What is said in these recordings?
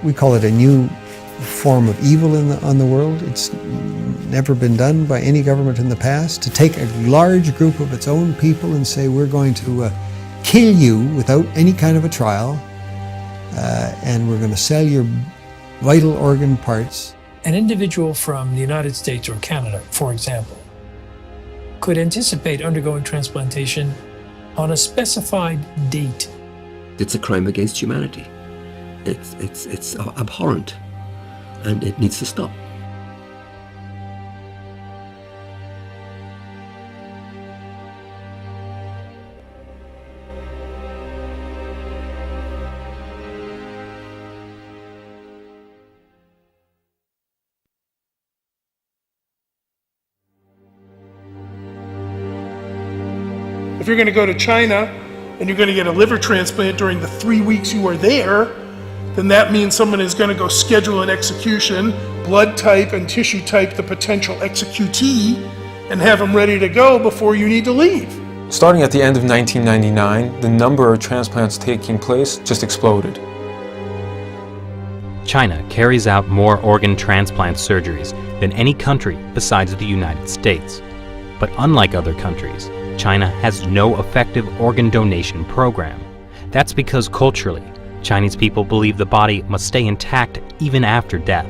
We call it a new form of evil on the world. It's never been done by any government in the past, to take a large group of its own people and say, we're going to kill you without any kind of a trial, and we're going to sell your vital organ parts. An individual from the United States or Canada, for example, could anticipate undergoing transplantation on a specified date. It's a crime against humanity. It's abhorrent, and it needs to stop. If you're going to go to China and you're going to get a liver transplant during the 3 weeks you are there, then that means someone is going to go schedule an execution, blood type and tissue type the potential executee, and have them ready to go before you need to leave. Starting at the end of 1999, the number of transplants taking place just exploded. China carries out more organ transplant surgeries than any country besides the United States. But unlike other countries, China has no effective organ donation program. That's because culturally, Chinese people believe the body must stay intact even after death.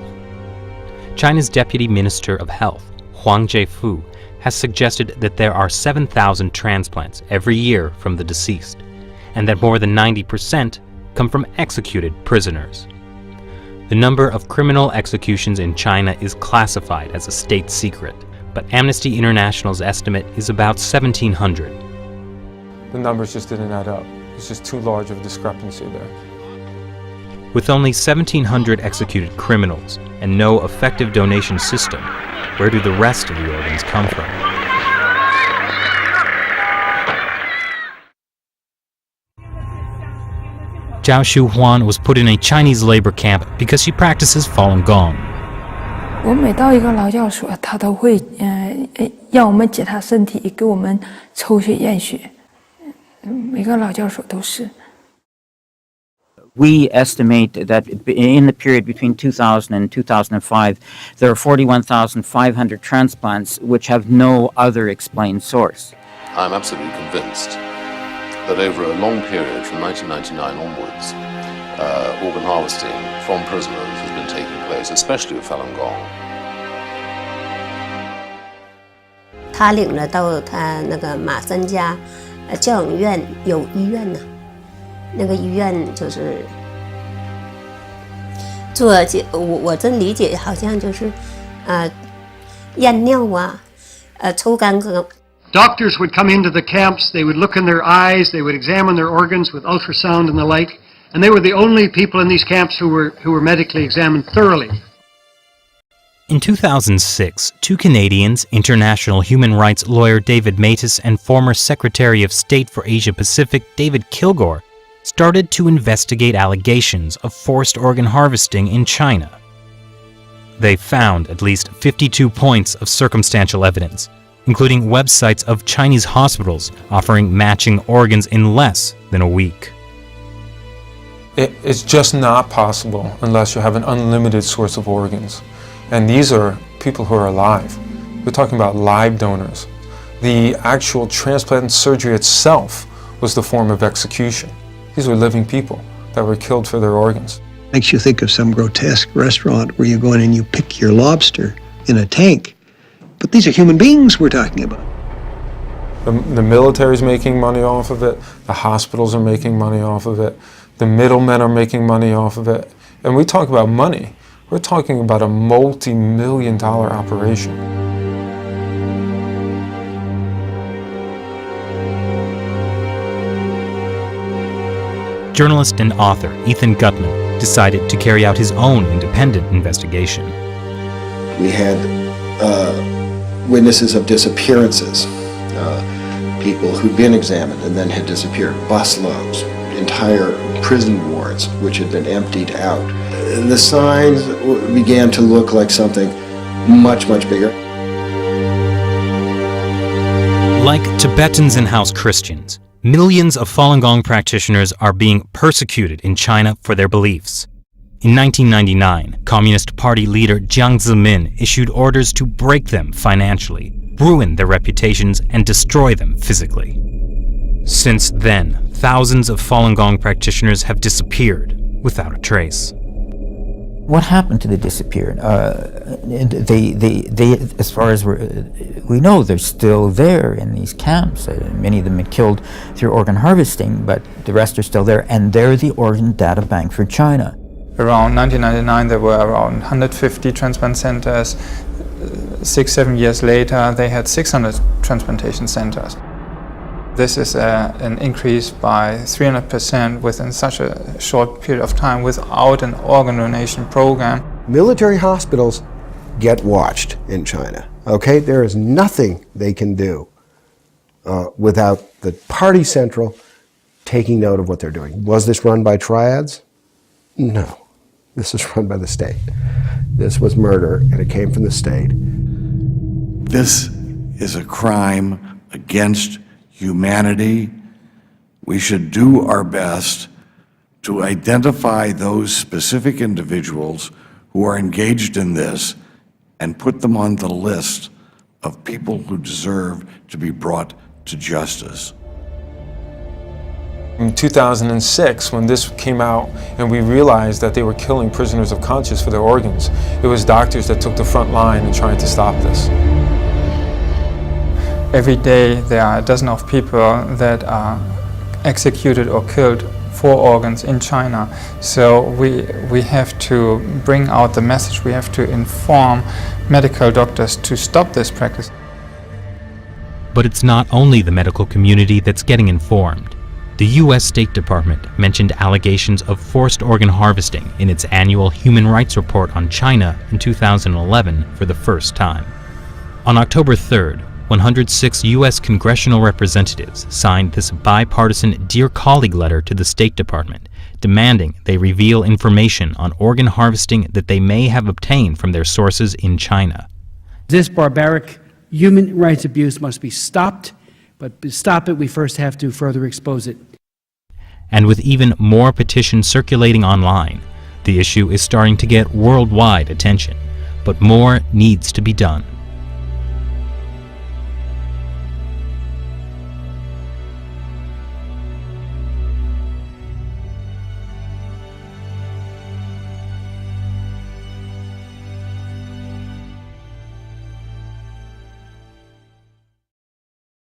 China's Deputy Minister of Health, Huang Zhefu, has suggested that there are 7,000 transplants every year from the deceased, and that more than 90% come from executed prisoners. The number of criminal executions in China is classified as a state secret, but Amnesty International's estimate is about 1,700. The numbers just didn't add up. It's just too large of a discrepancy there. With only 1,700 executed criminals and no effective donation system, where do the rest of the organs come from? Zhao Shuhuan was put in a Chinese labor camp because she practices Falun Gong. 我每到一个劳教所，他都会让我们检查身体，给我们抽血验血。每个劳教所都是。 We estimate that in the period between 2000 and 2005, there are 41,500 transplants which have no other explained source. I'm absolutely convinced that over a long period from 1999 onwards, organ harvesting from prisoners has been taking place, especially with Falun Gong. 他领了到他那个马三家教养院有医院呢。 那个医院就是做我真理解好像就是验尿啊抽干戈。 Doctors would come into the camps, they would look in their eyes, they would examine their organs with ultrasound and the like, and they were the only people in these camps who were medically examined thoroughly. In 2006, two Canadians, international human rights lawyer David Matas and former Secretary of State for Asia Pacific David Kilgore, started to investigate allegations of forced organ harvesting in China. They found at least 52 points of circumstantial evidence, including websites of Chinese hospitals offering matching organs in less than a week. It's just not possible unless you have an unlimited source of organs. And these are people who are alive. We're talking about live donors. The actual transplant surgery itself was the form of execution. These were living people that were killed for their organs. Makes you think of some grotesque restaurant where you go in and you pick your lobster in a tank. But these are human beings we're talking about. The military's making money off of it. The hospitals are making money off of it. The middlemen are making money off of it. And we talk about money. We're talking about a multi-million-dollar operation. Journalist and author Ethan Gutman decided to carry out his own independent investigation. We had witnesses of disappearances, people who'd been examined and then had disappeared, busloads, entire prison wards which had been emptied out. The signs began to look like something much, much bigger. Like Tibetans and house Christians, millions of Falun Gong practitioners are being persecuted in China for their beliefs. In 1999, Communist Party leader Jiang Zemin issued orders to break them financially, ruin their reputations, and destroy them physically. Since then, thousands of Falun Gong practitioners have disappeared without a trace. What happened to the disappeared? They, as far as we know, they're still there in these camps. Many of them been killed through organ harvesting, but the rest are still there, and they're the organ data bank for China. Around 1999, there were around 150 transplant centers. 6-7 years later, they had 600 transplantation centers. This is an increase by 300% within such a short period of time without an organ donation program. Military hospitals get watched in China, okay? There is nothing they can do without the party central taking note of what they're doing. Was this run by triads? No. This is run by the state. This was murder, and it came from the state. This is a crime against humanity. We should do our best to identify those specific individuals who are engaged in this and put them on the list of people who deserve to be brought to justice. In 2006, when this came out and we realized that they were killing prisoners of conscience for their organs, it was doctors that took the front line in trying to stop this. Every day there are a dozen of people that are executed or killed for organs in China. So we have to bring out the message, we have to inform medical doctors to stop this practice. But it's not only the medical community that's getting informed. The U.S. State Department mentioned allegations of forced organ harvesting in its annual Human Rights Report on China in 2011 for the first time. On October 3rd, 106 U.S. congressional representatives signed this bipartisan Dear Colleague letter to the State Department, demanding they reveal information on organ harvesting that they may have obtained from their sources in China. This barbaric human rights abuse must be stopped, but to stop it, we first have to further expose it. And with even more petitions circulating online, the issue is starting to get worldwide attention. But more needs to be done.